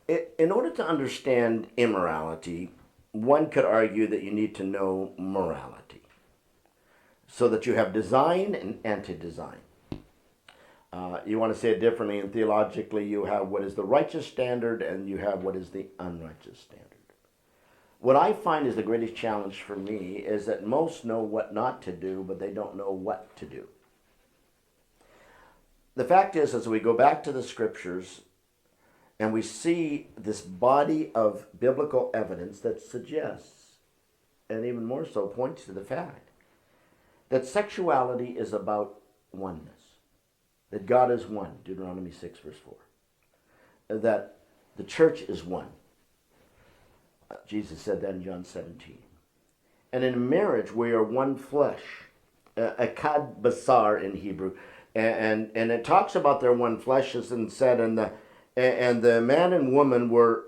In order to understand immorality, one could argue that you need to know morality so that you have design and anti-design. You want to say it differently, and theologically you have what is the righteous standard and you have what is the unrighteous standard. What I find is the greatest challenge for me is that most know what not to do, but they don't know what to do. The fact is, as we go back to the scriptures and we see this body of biblical evidence that suggests, and even more so points to the fact, that sexuality is about oneness. That God is one, Deuteronomy 6 verse 4. That the church is one. Jesus said that in John 17. And in marriage we are one flesh. Echad basar in Hebrew. And it talks about their one flesh, as and said, and the man and woman were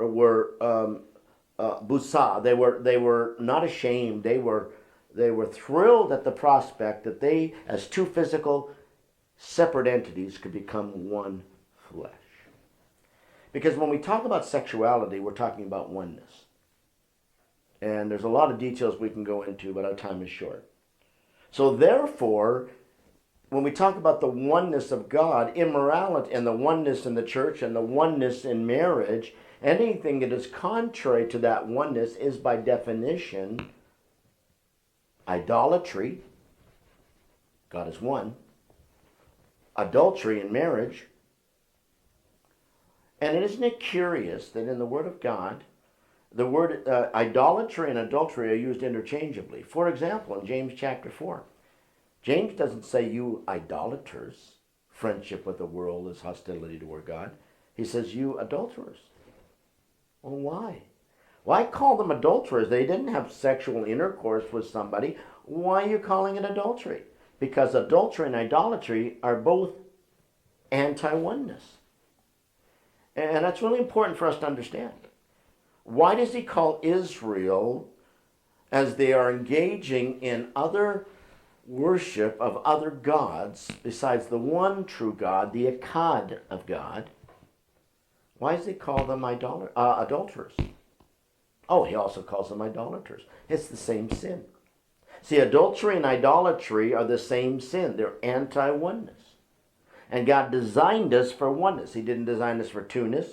busa. They were not ashamed. They were thrilled at the prospect that they, as two physical separate entities, could become one flesh. Because when we talk about sexuality, we're talking about oneness. And there's a lot of details we can go into, but our time is short. So therefore, when we talk about the oneness of God, immorality, and the oneness in the church, and the oneness in marriage, anything that is contrary to that oneness is by definition idolatry. God is one. Adultery in marriage. And isn't it curious that in the Word of God, the word idolatry and adultery are used interchangeably? For example, in James chapter 4, James doesn't say you idolaters, friendship with the world is hostility toward God. He says you adulterers. Well, why? Why call them adulterers? They didn't have sexual intercourse with somebody. Why are you calling it adultery? Because adultery and idolatry are both anti-oneness. And that's really important for us to understand. Why does he call Israel, as they are engaging in other worship of other gods besides the one true God, the Echad of God, why does he call them adulterers? Oh, he also calls them idolaters. It's the same sin. See, adultery and idolatry are the same sin. They're anti-oneness. And God designed us for oneness. He didn't design us for two-ness.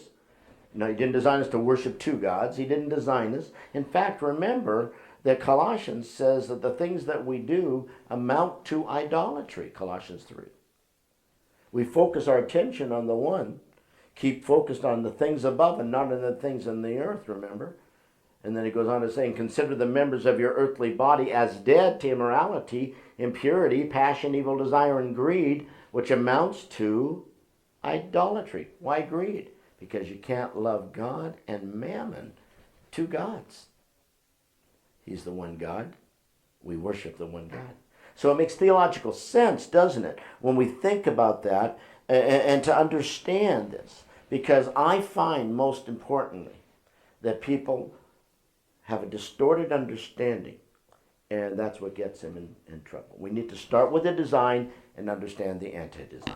No, he didn't design us to worship two gods. He didn't design us. In fact, remember that Colossians says that the things that we do amount to idolatry, Colossians 3. We focus our attention on the one, keep focused on the things above and not on the things in the earth, remember? And then he goes on to say, consider the members of your earthly body as dead to immorality, impurity, passion, evil desire, and greed, which amounts to idolatry. Why greed? Because you can't love God and mammon, two gods. He's the one God. We worship the one God. So it makes theological sense, doesn't it, when we think about that and to understand this. Because I find, most importantly, that people have a distorted understanding, and that's what gets them in trouble. We need to start with the design and understand the anti-design.